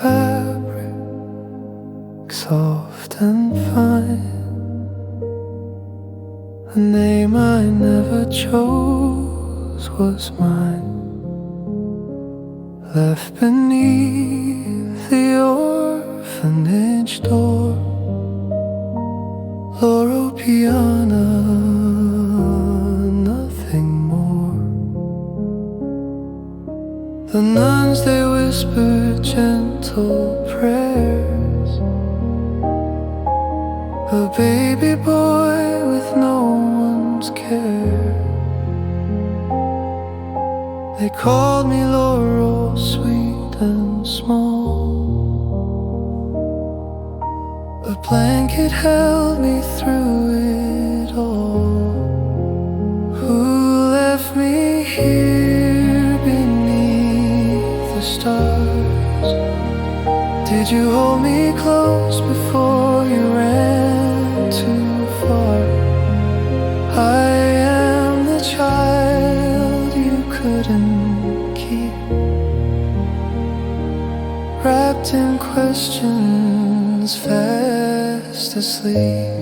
fabric, soft and fine. A name I never chose was mine, left beneath the orphanage door. Loro Piana, nothing more. The nuns, they whispered gentle prayers. A baby boy with no one's care. They called me Loro, sweet and small. A blanket held me through it all. Who left me here beneath the stars? Did you hold me close before you ran too far? I am the child you couldn't keep, wrapped in questions, fast asleep.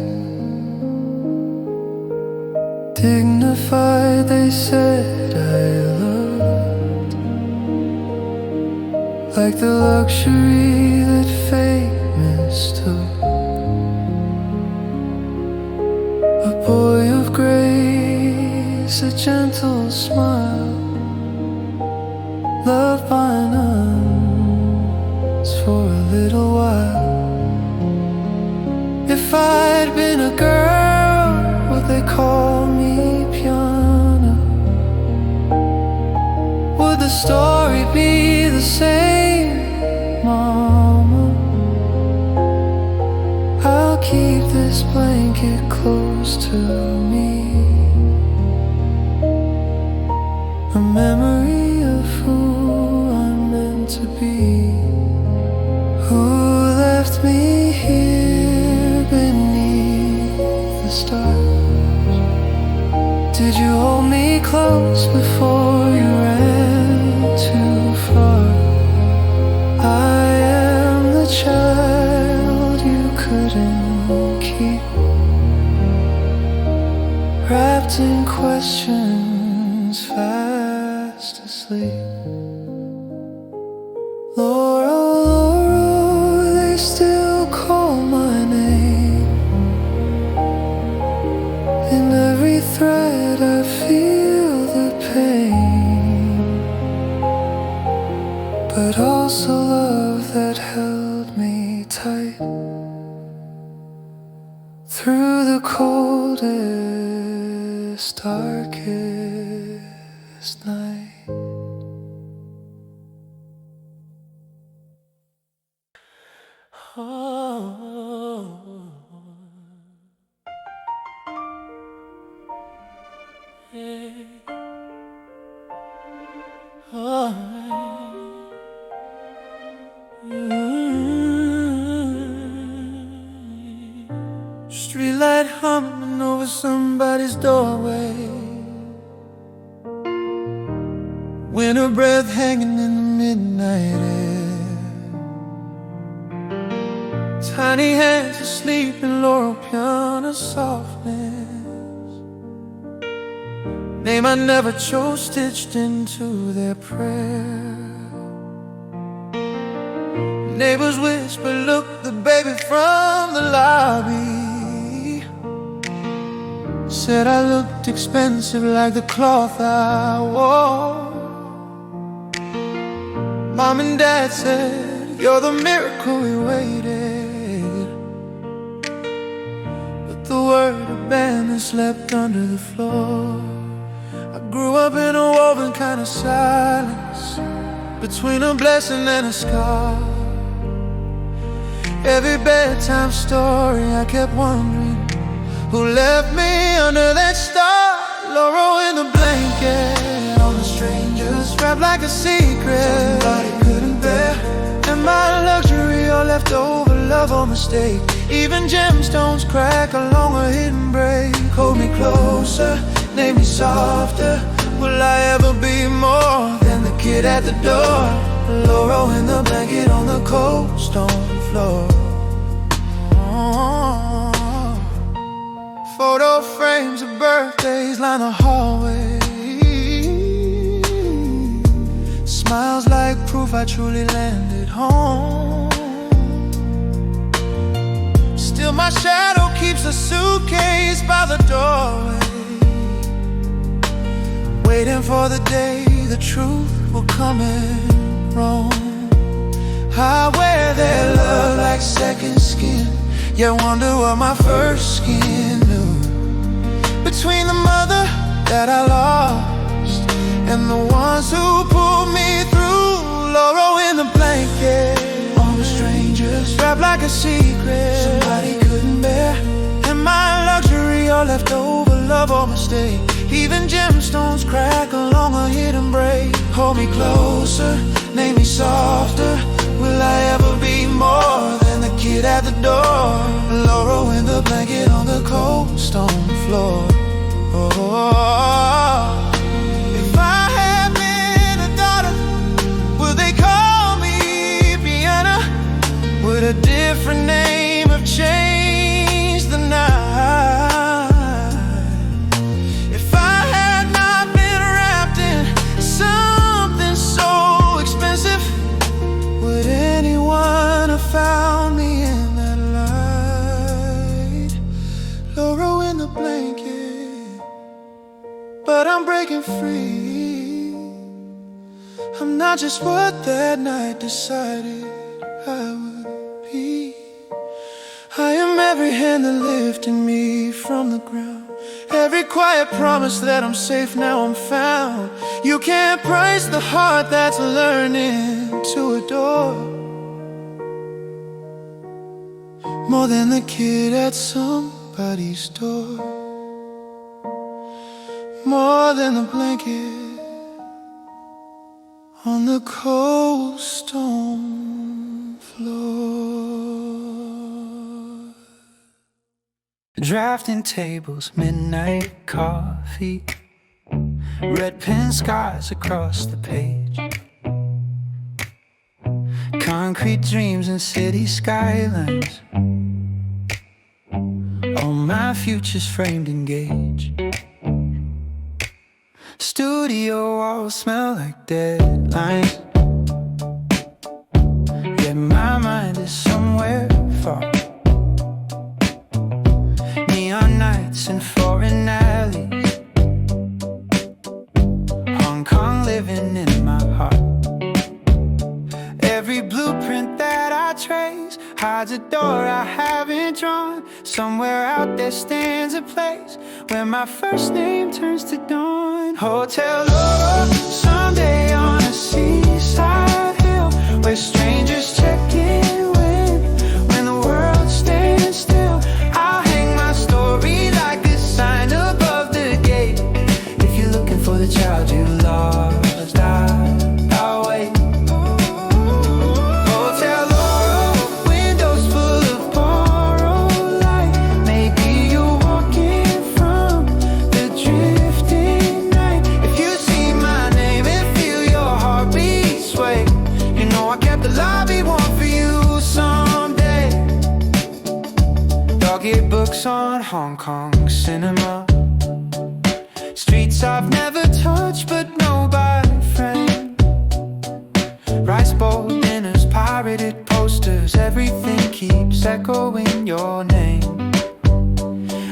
Dignified, they said I looked like the luxury that fate mistook. A boy of grace, a gentle smile, loved by nuns for a little while. If I'd been a girl, would they call me Piana? Would the story be the same, Mama? I'll keep this blanket close to me, a memory of who I'm meant to be. Who left me here beneath the stars? Did you hold me close before you ran too far? I am the child you couldn't keep, wrapped in questions, fast asleep. Loro, Loro, they still call my name. In every thread I feel the pain, but also love that held me tight through the coldest, darkest night. Oh, hey. Oh, streetlight humming over somebody's doorway, winter breath hanging in the midnight air. Tiny hands asleep in Loro Piana softness. Name I never chose stitched into their prayer. Neighbors whisper, look, the baby from the lobby. Said I looked expensive like the cloth I wore. Mom and Dad said, you're the miracle we waited. But the word abandoned slept under the floor. I grew up in a woven kind of silence, between a blessing and a scar. Every bedtime story I kept wondering, who left me under that star? Loro in the blanket, on the strangers, wrapped like a secret somebody couldn't bear. And my luxury, or leftover love or mistake. Even gemstones crack along a hidden break. Hold me closer, name me softer. Will I ever be more than the kid at the door? Loro in the blanket on the cold stone floor. Photo frames of birthdays line the hallway. Smiles like proof I truly landed home. Still my shadow keeps a suitcase by the doorway, waiting for the day the truth will come and roam. I wear their love like second skin, yet wonder what my first skin knew. Between the mother that I lost and the ones who pulled me through. Loro in the blanket on the strangers, wrapped like a secret somebody couldn't bear. And my luxury, all left over, love or mistake. Even gemstones crack along a hidden break. Hold me closer, make me softer. Will I ever be more than the kid at the door? Loro in the blanket on the cold stone floor. Oh, if I had been a daughter, would they call me Piana? Would a different name have changed the night? If I had not been wrapped in something so expensive, would anyone have found me in that light? Loro in the blanket, but I'm breaking free. I'm not just what that night decided I would be. I am every hand that lifted me from the ground, every quiet promise that I'm safe now I'm found. You can't price the heart that's learning to adore more than the kid at somebody's door, more than the blanket on the cold stone floor. Drafting tables, midnight coffee, red pen scars across the page. Concrete dreams and city skylines, all my futures framed in gauge. Studio walls smell like deadlines, yet my mind is somewhere far. Neon nights in foreign alleys, Hong Kong living in my heart. Every blueprint that I trace hides a door I haven't drawn. Somewhere out there stands a place where my first name turns to dawn. Hotel Loro, someday on a seaside hill, where strangers check in when the world stands still. I'll hang my story like a sign above the gate. If you're looking for the child you lost, I'll wait. Books on Hong Kong cinema, streets I've never touched but know by friend. Rice bowl dinners, pirated posters, everything keeps echoing your name.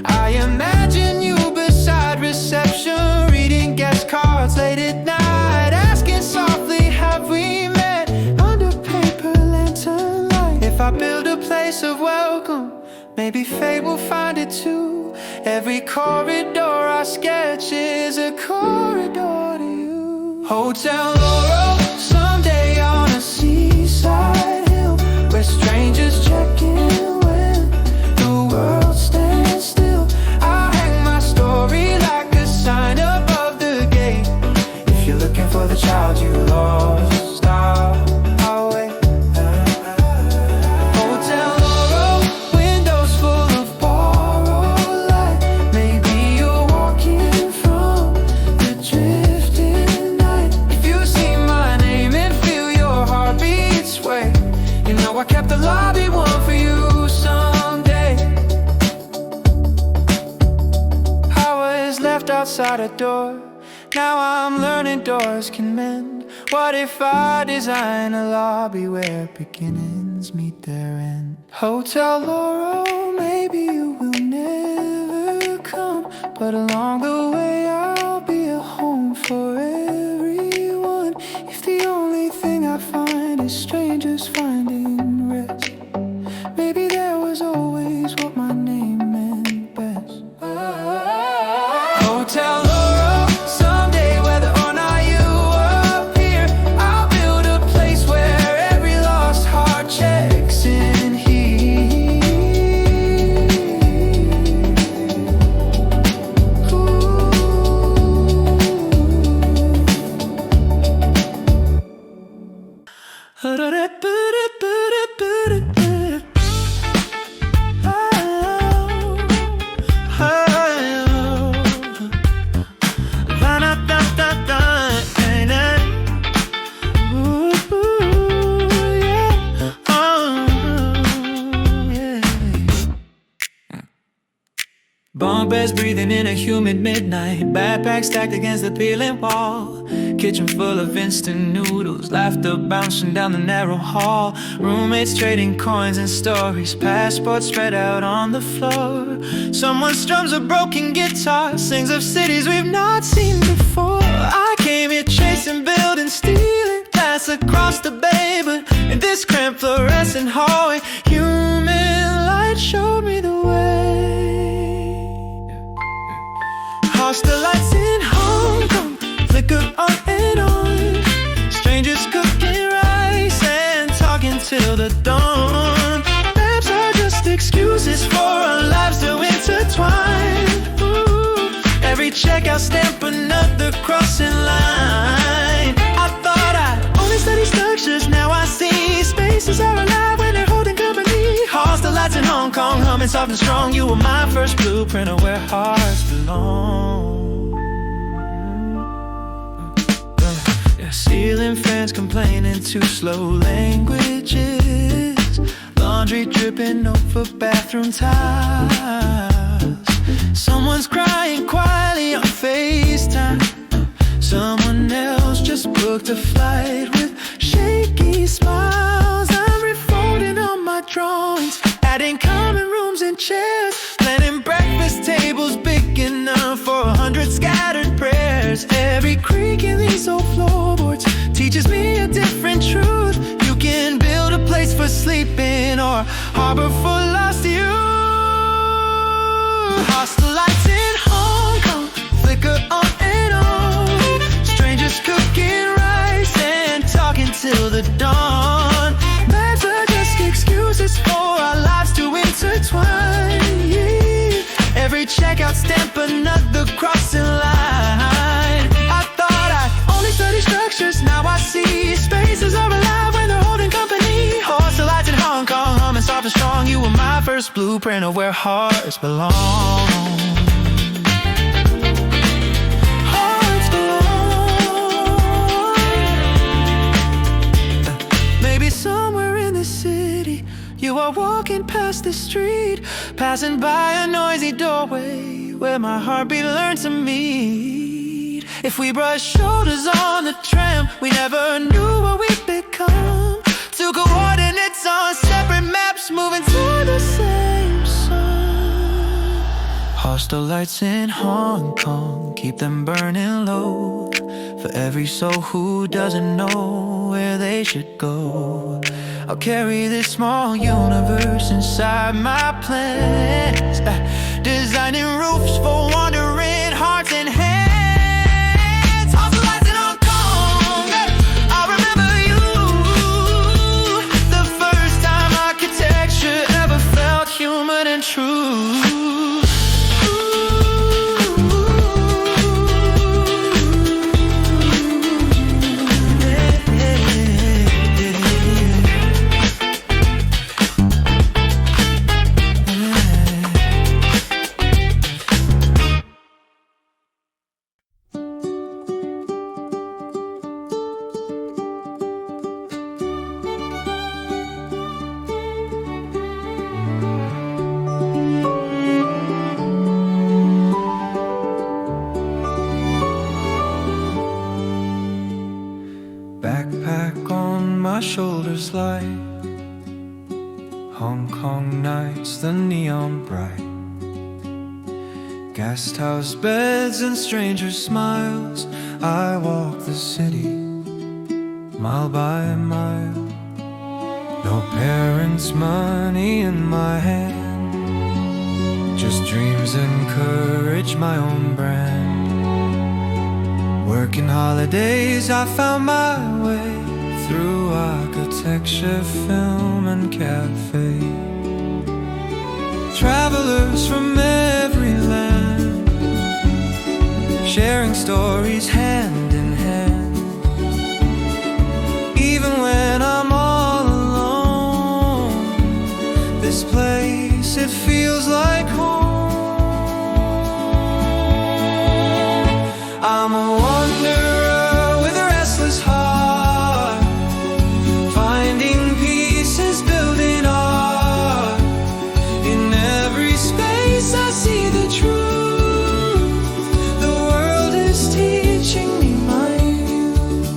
I imagine you beside reception, reading guest cards late at night, asking softly, have we met? Under paper lantern light. If I build a place of welcome, maybe fate will find it too. Every corridor I sketch is a corridor to you. Hotel Loro, someday on a seaside hill, where strangers check in when the world stands still. I'll hang my story like a sign above the gate. If you're looking for the child you lost, I'll wait. I kept the lobby one for you someday. I was left outside a door. Now I'm learning doors can mend. What if I design a lobby where beginnings meet their end? Hotel Loro, maybe you will never come, but along the way I'll be a home for everyone. If the only thing I find is strangers finding rest, maybe there was always what my name meant best. Hotel Loro, someday whether or not you appear, I'll build a place where every lost heart checks in here. Bunk beds breathing in a humid midnight. Backpack stacked against the peeling wall. Kitchen full of instant noodles. Laughter bouncing down the narrow hall. Roommates trading coins and stories. Passports spread out on the floor. Someone strums a broken guitar. Sings of cities we've not seen before. I came here chasing, building, stealing. Glass across the bay, but in this cramped fluorescent hallway, human light showed me the way. Hostel lights in Hong Kong flicker on and on. Strangers cooking rice and talking till the dawn. Maps are just excuses for our lives to intertwine. Ooh, every checkout stamp another crossing line. I thought I'd only study structures, now I see spaces are alive when they're holding company. Hostel lights in Hong Kong humming soft and strong. You were my first blueprint of where hearts belong. Ceiling fans complaining too slow languages. Laundry dripping over bathroom tiles. Someone's crying quietly on FaceTime. Someone else just booked a flight with shaky smiles. I'm refolding on my drawings, adding common rooms and chairs, planning breakfast tables big enough for 100 scattered prayers. Every creak in these old floorboards teaches me a different truth. You can build a place for sleeping or harbor for lost youth. Hostel lights in Hong Kong flicker on and on. Strangers cooking rice and talking till the dawn. Maps are just excuses for our lives to intertwine. Yeah. Every checkout stamp another crossing line. I thought I only study structures, now I see spaces are alive when they're holding company. Hostel lights in Hong Kong humming soft and strong. You were my first blueprint of where hearts belong. Hearts belong. Maybe somewhere in the city you are walking past the street, passing by a noisy doorway where my heartbeat learned to meet. If we brushed shoulders on the tram, we never knew what we'd become. Two coordinates on separate maps, moving to the same sun. Hostel lights in Hong Kong, keep them burning low. For every soul who doesn't know where they should go, I'll carry this small universe inside my plans, designing roofs for wandering hearts and hands. Hostel lights in Hong Kong, I remember you. The first time architecture ever felt human and true. Hong Kong nights, the neon bright, guest house beds and stranger smiles. I walk the city mile by mile. No parents' money in my hand, just dreams and courage, my own brand. Working holidays, I found my way through architecture, film and cafe. Travelers from every land, sharing stories hand in hand. Even when I'm all alone, this place, it feels like home. I'm a wanderer with a restless heart, finding pieces, building art. In every space I see the truth. The world is teaching me my youth.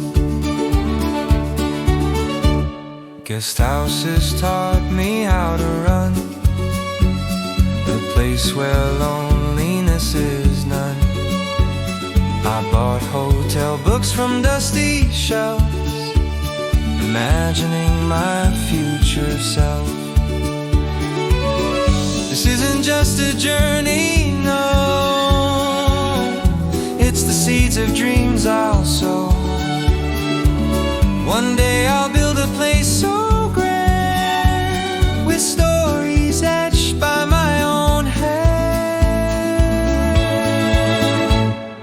Guest houses taught me how to run, a place where loneliness is none. I bought hotel books from dusty shelves, imagining my future self. This isn't just a journey, no, it's the seeds of dreams I'll sow. One day I'll build a place so grand, with stories etched by my own hand.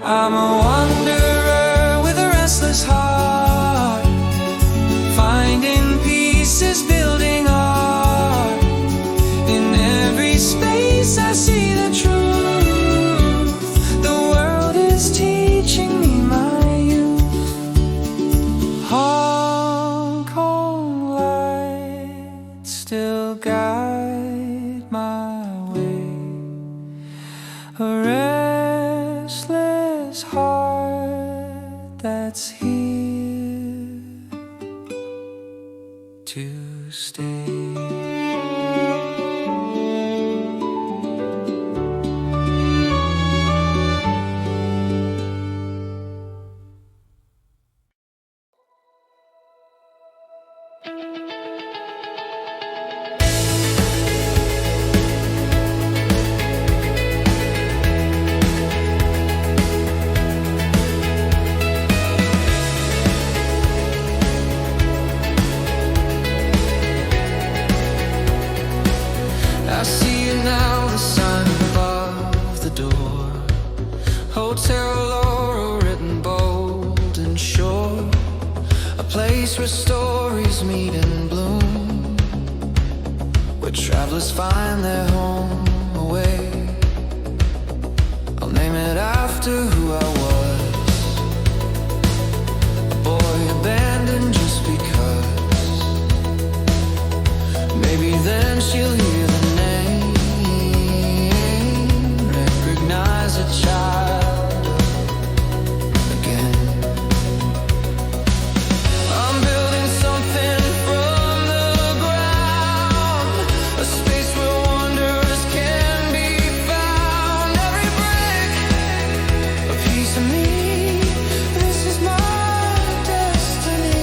I'm a wanderer with a restless heart, finding pieces, building art. In every space I see the truth. The world is teaching me my youth. Hong Kong lights still guide my way. A restless heart that's here to stay. I see it now, the sign above the door. Hotel Loro written bold and sure. A place where stories meet and bloom, where travelers find their home away. I'll name it after who I was, a boy abandoned just because. Maybe then she'll hear the name, recognize a child again. I'm building something from the ground, a space where wanderers can be found. Every brick, a piece of me, this is my destiny.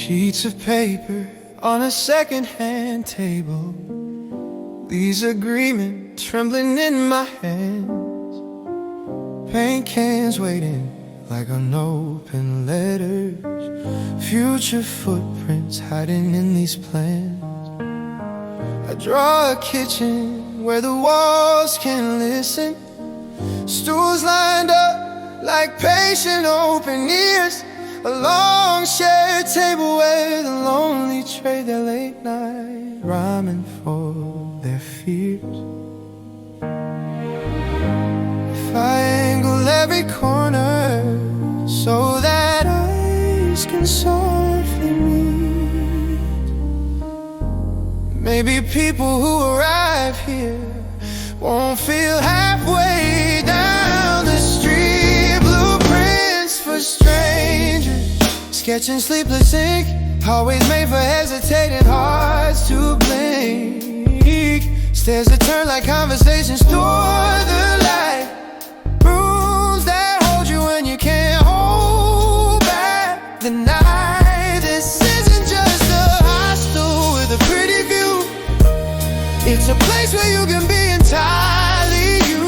Sheets of paper on a second-hand table, these agreements trembling in my hands, paint cans waiting like unopened letters, future footprints hiding in these plans. I draw a kitchen where the walls can listen, stools lined up like patient open ears, a long shared table where the lonely trade their late night rhyming for their fears. If I angle every corner so that eyes can softly meet, maybe people who arrive here won't feel halfway down the street. Blueprints for strangers, sketching sleepless ink, always made for hesitating hearts to blink. Stairs that turn like conversations toward the light, rooms that hold you when you can't hold back the night. This isn't just a hostel with a pretty view, it's a place where you can be entirely you.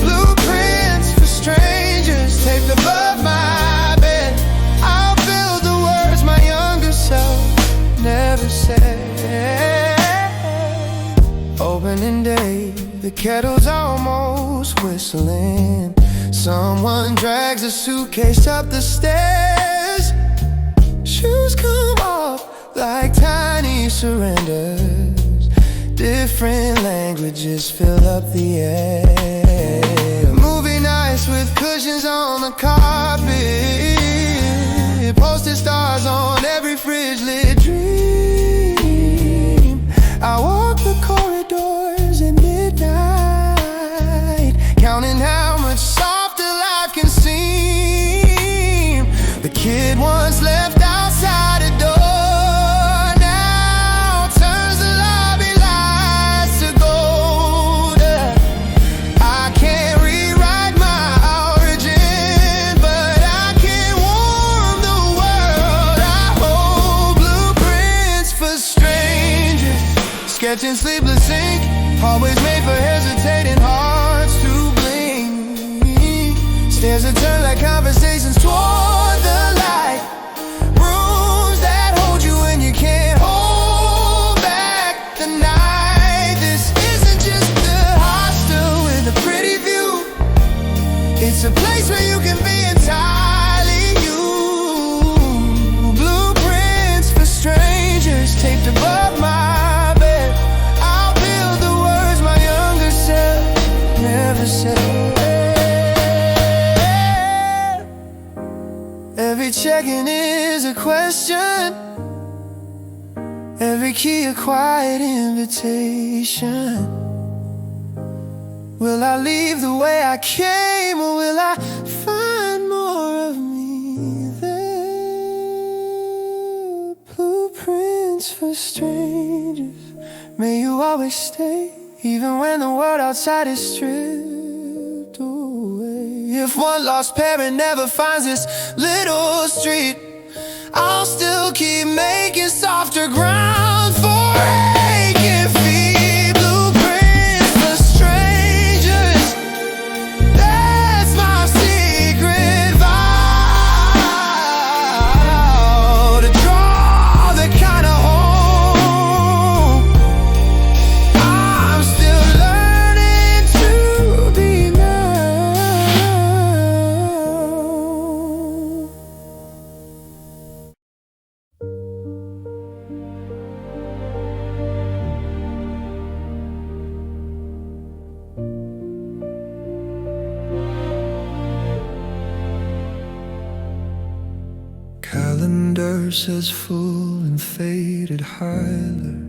Blueprints for strangers taped above my bed, I'll build the words my younger self never said. Opening day, the kettle's almost whistling, someone drags a suitcase up the stairs, shoes come off like tiny surrenders, different languages fill up the air. Movie nights with cushions on the carpet, posted stars on every fridge lit dream. I walk the corridors at midnight, counting how much softer life can seem. The kid once left outside a door, sketching sleepless ink, always made for hesitating hearts to blink. Stairs that turn like conversations toward the light, rooms that hold you when you can't hold back the night. This isn't just a hostel with a pretty view, it's a place where you can be entirely you. Blueprints for strangers taped above my bed, never said. Every check-in is a question, every key a quiet invitation. Will I leave the way I came, or will I find more of me there? Blueprints for strangers, may you always stay, even when the world outside is stripped away. If one lost parent never finds this little street, I'll still keep making softer ground for aching feet. Blueprints for strangers, that's my secret vow, to draw the kind of home I'm still learning to be now. Calendar says full and faded highlight,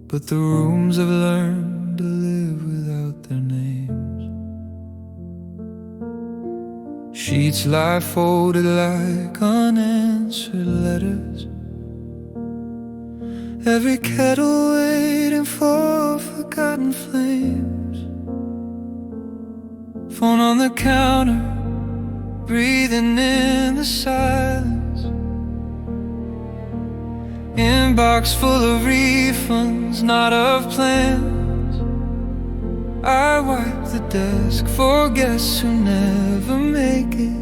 but the rooms have learned to live without their names. Sheets lie folded like unanswered letters, every kettle waiting for forgotten flames. Phone on the counter, breathing in the silence. Inbox full of refunds, not of plans. I wipe the desk for guests who never make it.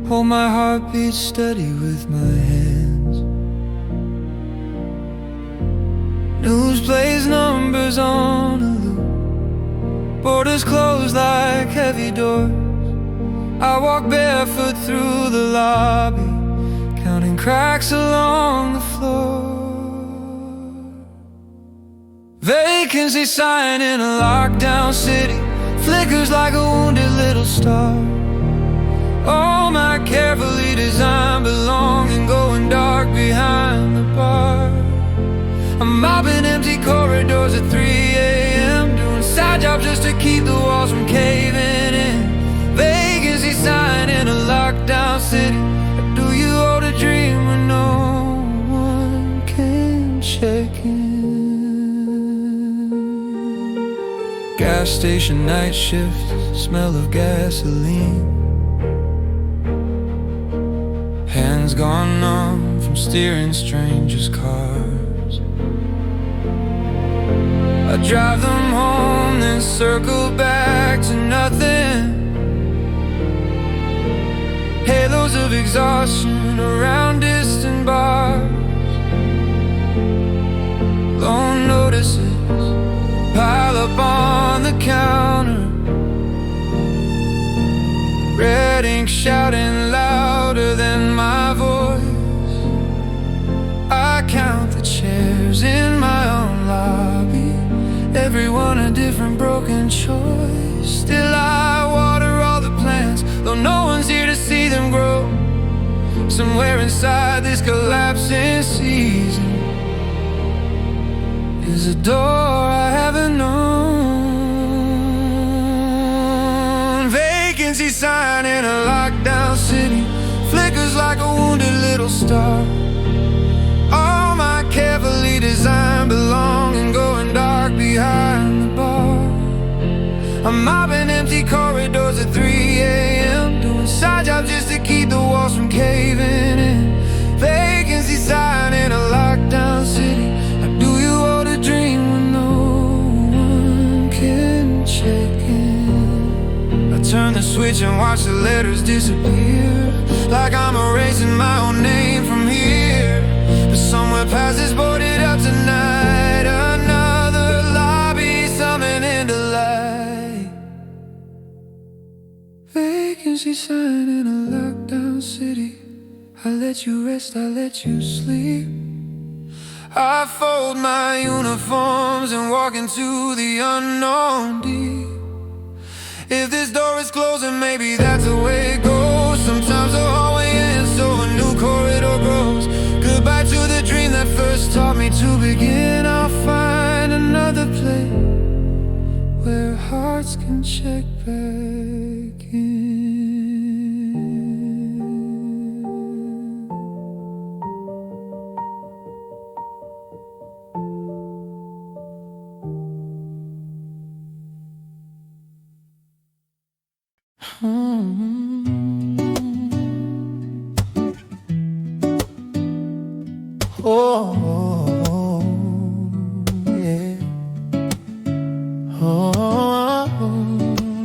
Hold my heartbeat steady with my hands. News plays numbers on a loop. Borders closed like heavy doors. I walk barefoot through the lobby, counting cracks along the floor. Vacancy sign in a lockdown city, flickers like a wounded little star. All my carefully designed belonging going dark behind the bar. I'm mopping empty corridors at 3 a.m., doing side jobs just to keep the walls from caving in. Vacancy sign in a lockdown city. Or do you hold a dream when no one can check in? Gas station night shift, smell of gasoline. Hands gone numb from steering strangers' cars. I drive them home, then circle back to nothing. Halos of exhaustion around distant bars. Lone notices pile up on the counter. Red ink shouting louder than my voice. I count the chairs in my own lobby, everyone a different broken choice. Still I water all the plants, though no one's here to see them grow. Somewhere inside this collapsing season is a door I haven't known. Vacancy sign in a lockdown city, flickers like a wounded little star. All my carefully designed belonging going dark behind the bar. I'm mopping empty corridors at 3 a.m., doing side jobs just to keep the walls from caving in. Vacancy sign in a lockdown city. Or do you hold a dream when no one can check in? I turn the switch and watch the letters disappear, like I'm erasing my own name from here. But somewhere past this boarded up tonight, another lobby summoning to light. Vacancy sign in a lockdown city. I let you rest, I let you sleep. I fold my uniforms and walk into the unknown deep. If this door is closing, maybe that's the way it goes. Sometimes the hallway ends, so a new corridor grows. Goodbye to the dream that first taught me to begin. I'll find another place where hearts can check back in. Oh, yeah. Oh,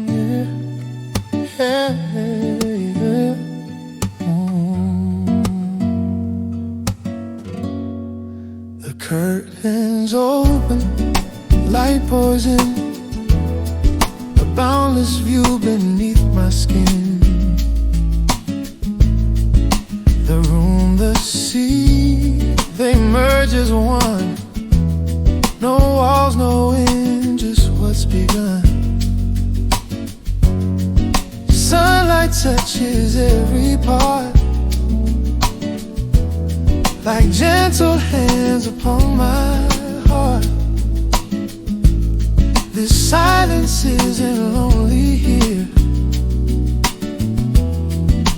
yeah. Yeah, yeah. The curtains open, light pours in, a boundless view beneath my skin. The room, the sea, they merge as one. No walls, no end, just what's begun. Sunlight touches every part, like gentle hands upon my heart. This silence isn't lonely here.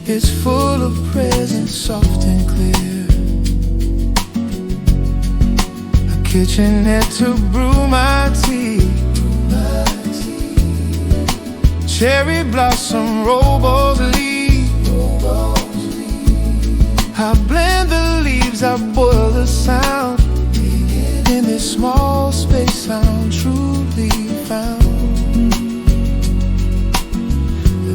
It's full of presence, soft and clear. A kitchenette to brew my tea, cherry blossom robles leaves. I blend the leaves, I boil the sound. In this small space I'm truly found.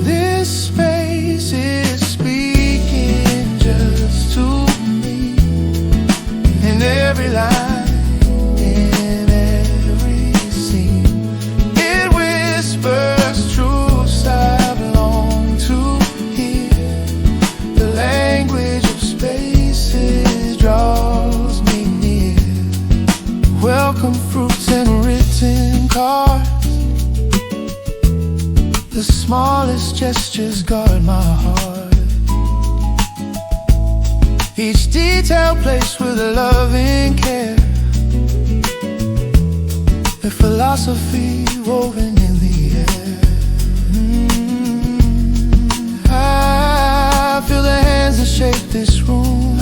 This space is speaking just to me. In every line, in every scene, it whispers truths I've longed to hear. The language of spaces draws me near. Welcome fruits and written cards. The smallest gestures guard my heart. Each detail placed with a loving care. A philosophy woven in the air. I feel the hands that shape this room,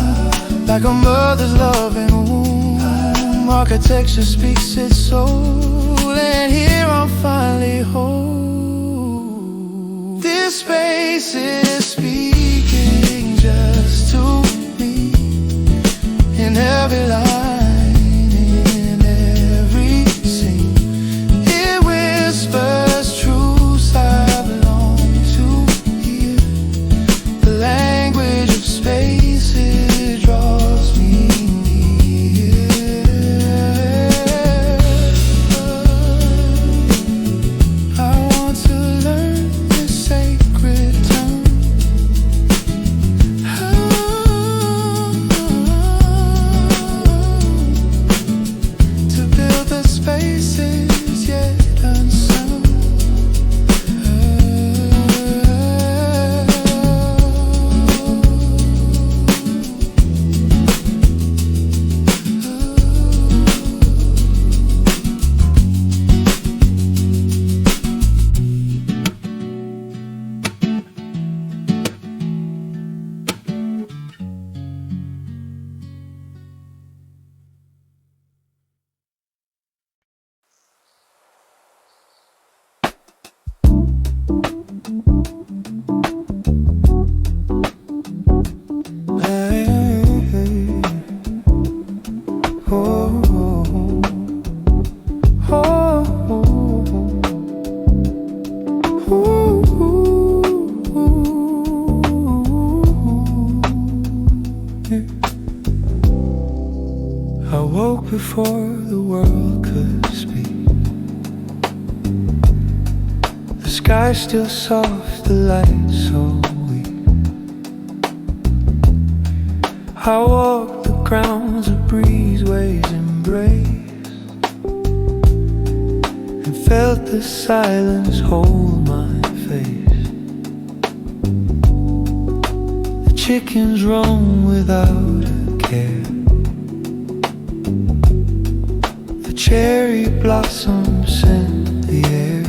like a mother's loving womb. Architecture speaks its soul, and here I'm finally whole. This space is speaking just to me. In every line, in every scene, it whispers truths I've longed to hear. The language of spaces draws me near. I want to learn this sacred tongue. To build the spaces yet unsung. I woke before the world could speak. The sky still soft, the light so weak. I walked the grounds of breezeway's embrace, and felt the silence hold my face. The chickens roam without a care. The cherry blossoms scent the air.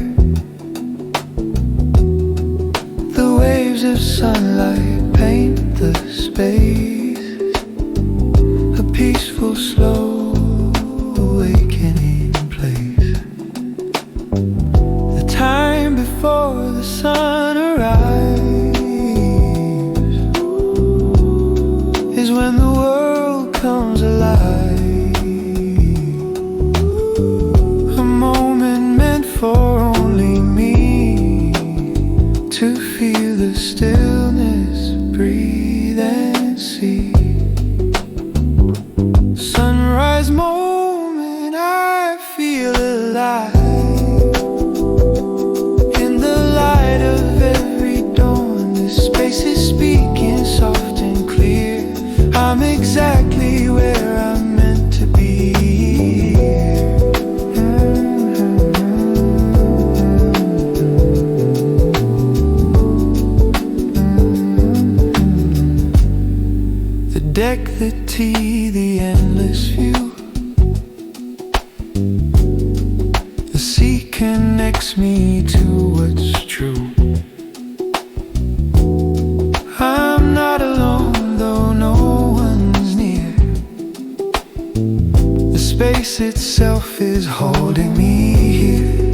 The waves of sunlight paint the space, a peaceful, slow awakening place. The time before the sun arrives is when the world comes alive. A moment meant for only me to feel the stillness, breathe and see. Sunrise moment, I feel alive. In the light of every dawn, this space is speaking soft and clear. I'm exactly where I'm meant to be. The deck, the tea, the endless view. The sea connects me to what's true. I'm not alone, though no one's near. The space itself is holding me here.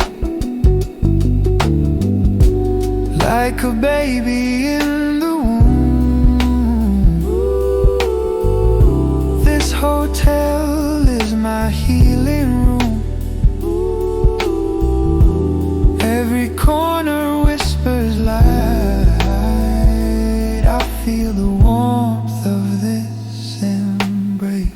like a baby in the womb. This hotel is my healing room. Every corner whispers light. I feel the warmth of this embrace.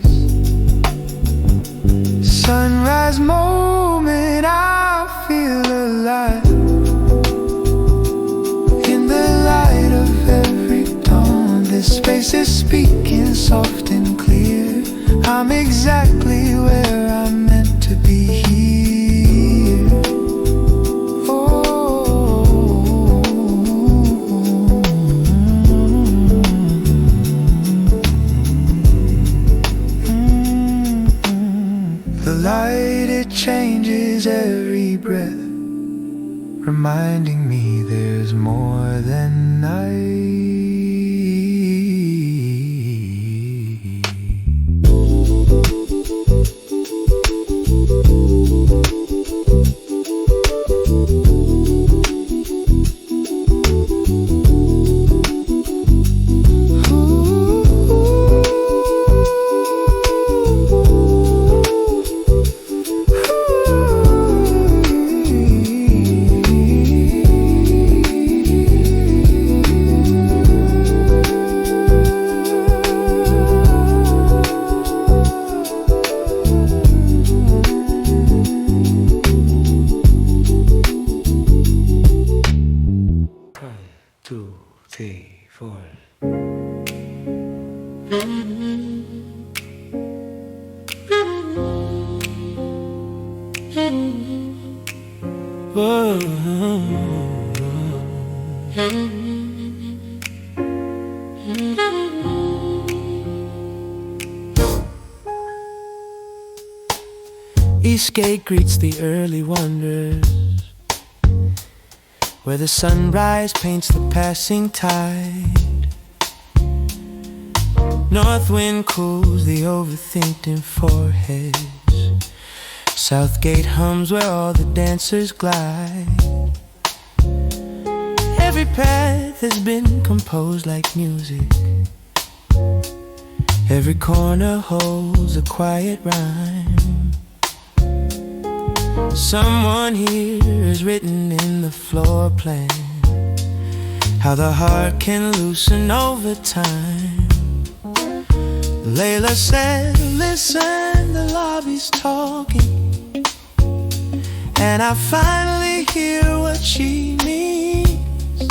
Sunrise moment, I feel alive. In the light of every dawn, this space is speaking soft and clear. I'm exactly where I'm meant to be here. The light, it changes every breath, reminding me there's more than night. East Gate greets the early wanderers, where the sunrise paints the passing tide. North wind cools the overthinking foreheads. South Gate hums where all the dancers glide. Every path has been composed like music. Every corner holds a quiet rhyme. Someone here has written in the floor plan how the heart can loosen over time. Layla said, listen, the lobby's talking, and I finally hear what she means.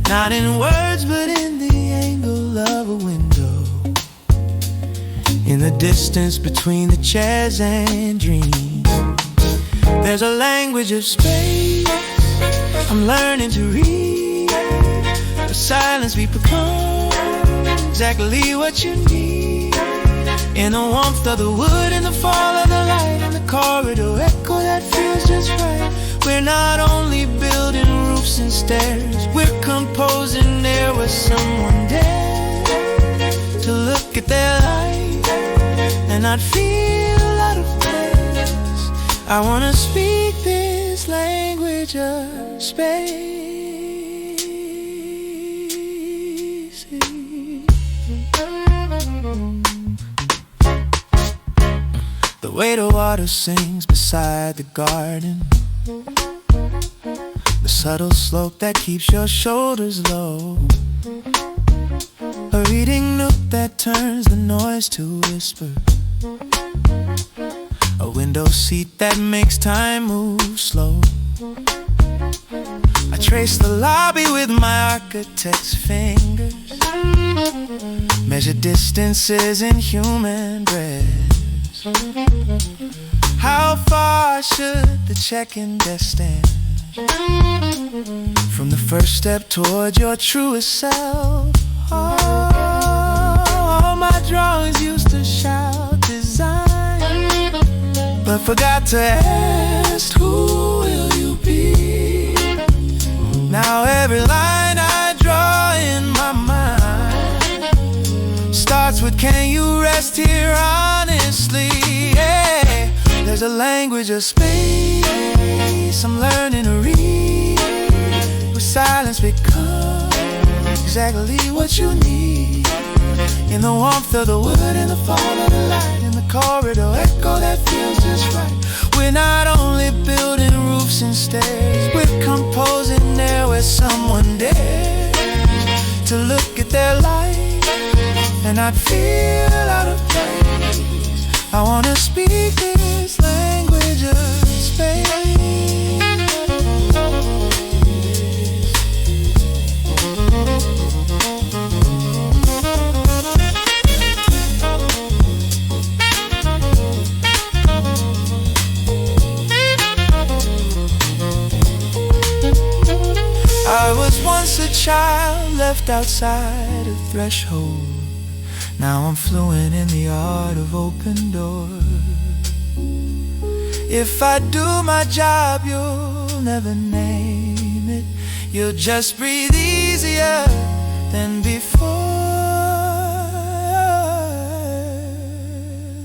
Not in words, but in the angle of a window, in the distance between the chairs and dreams. There's a language of space I'm learning to read. The silence we become exactly what you need. In the warmth of the wood, in the fall of the light, in the corridor echo that feels just right. We're not only building roofs and stairs, we're composing air where someone dared to look at their life and not feel out of place. I wanna speak this language of space. The way the water sings beside the garden, the subtle slope that keeps your shoulders low, a reading nook that turns the noise to whisper, a window seat that makes time move slow. I trace the lobby with my architect's fingers, measure distances in human breaths. How far should the check-in desk stand from the first step toward your truest self? Oh, my drawings used to shout design, but forgot to ask, who will you be? Now every line I draw in my mind starts with, can you rest here honestly? Yeah. There's a language of space I'm learning to read. We're silence becomes exactly what you need. In the warmth of the wood, in the fall of the light, in the corridor echo that feels just right. We're not only building roofs and stairs, we're composing there where someone dares to look at their life and not feel out of place. I wanna speak this language of space. I was once a child left outside a threshold. Now I'm fluent in the art of open doors. If I do my job, you'll never name it. You'll just breathe easier than before.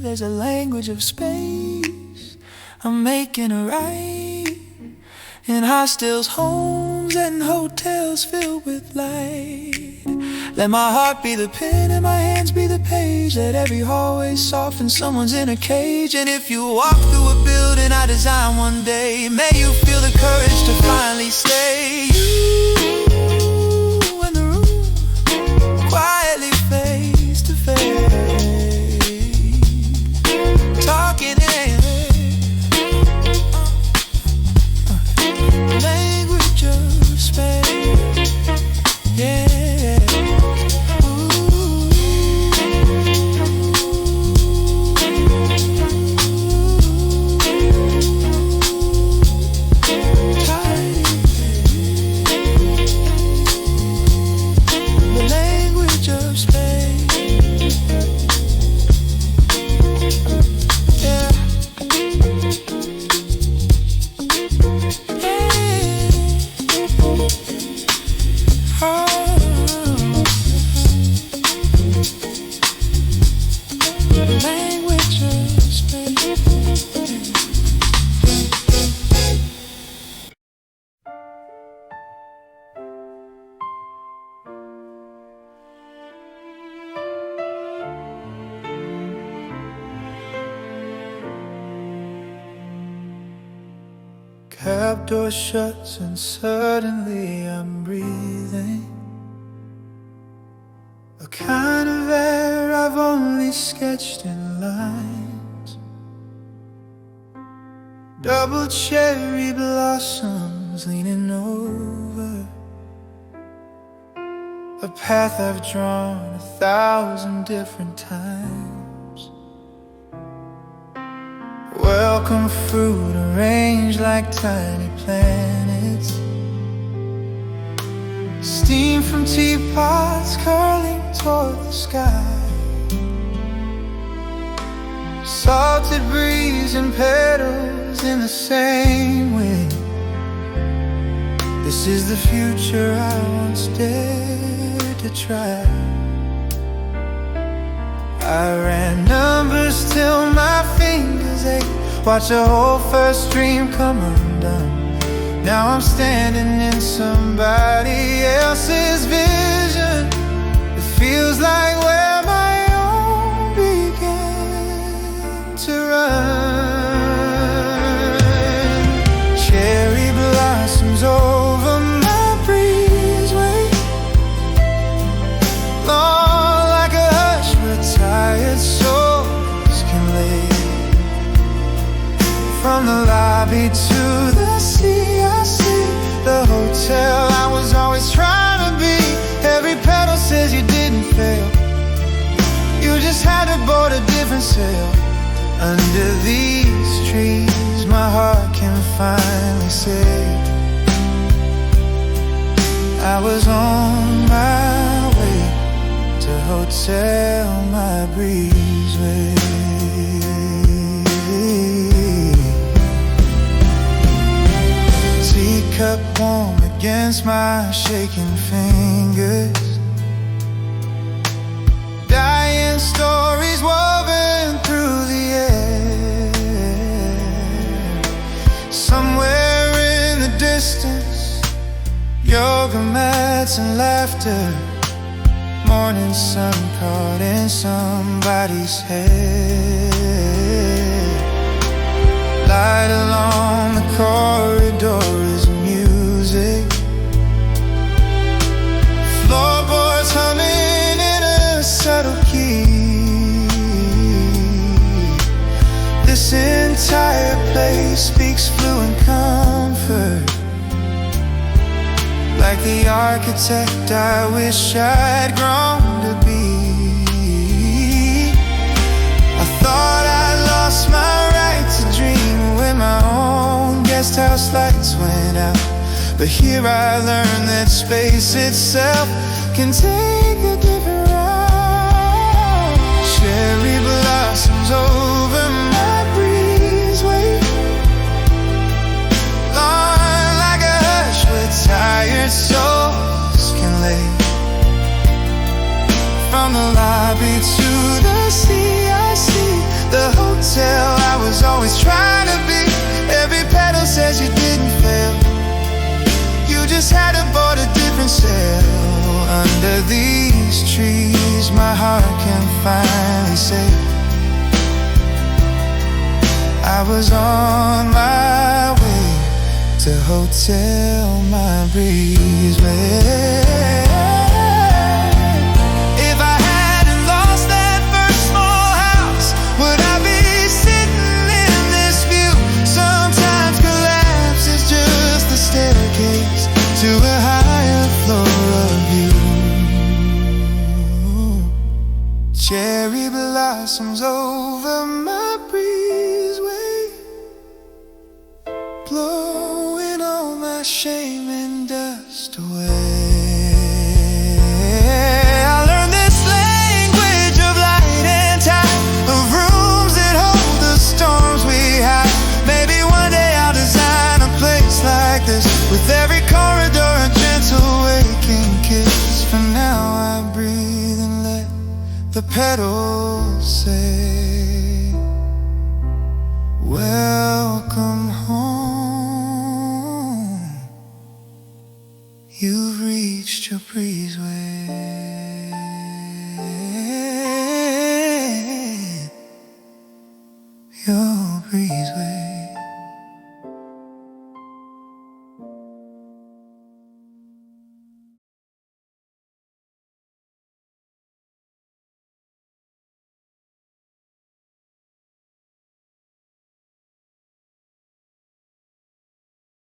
There's a language of space I'm making it right. In hostels, homes, and hotels filled with light. Let my heart be the pen and my hands be the page. Let every hallway soften someone's in a cage. And if you walk through a building I design one day, may you feel the courage to finally stay. You in the room, quietly face to face, talking in language of space, yeah. The language of space, yeah. Cab door shuts and suddenly I'm breathing a kind of air I've only sketched in lines. Double cherry blossoms leaning over a path I've drawn 1,000 different times. Welcome fruit arranged like tiny planets, steam from teapots curling toward the sky, salted breeze and petals in the same wind. This is the future I once dared to try. I ran numbers till my fingers ache, watched the whole first dream come undone. Now I'm standing in somebody else's vision. It feels like where my own began to run. Cherry blossoms over my breezeway, long like a hush where tired souls can lay. From the lobby to the sea, I see the hotel I was always trying to be. Every petal says you didn't fail, you just had to board a different sail. Under these trees, my heart can finally say I was on my way to Hotel myBreezeway. Teacup warm against my shaking fingers, dying stories woven through the air. Somewhere in the distance, your wicker mats and laughter, morning sun caught in somebody's head. Light along the corridor is music, floorboards humming in a subtle key. This entire place speaks fluent comfort, like the architect I wish I'd grown to be. I thought I lost my right to dream when my own guest house lights went out, but here I learned that space itself can take a different route. Cherry blossoms over my breezeway, long like a hush where tired souls can lay. From the lobby to the sea, I see the hotel I was always trying to be. Every petal says you didn't fail, you just had to board a different sail. Under these trees, my heart can finally say I was on my way to Hotel myBreezeway. If I hadn't lost that first small house, would I be sitting in this view? Sometimes collapse is just the staircase to a higher floor of you. Cherry blossoms over my breezeway, blowing all my shame and dust away. I learned this language of light and tide, of rooms that hold the storms we hide. Maybe one day I'll design a place like this, with every corridor a gentle waking kiss. For now I breathe and let the petals say, welcome home, you've reached your breeze.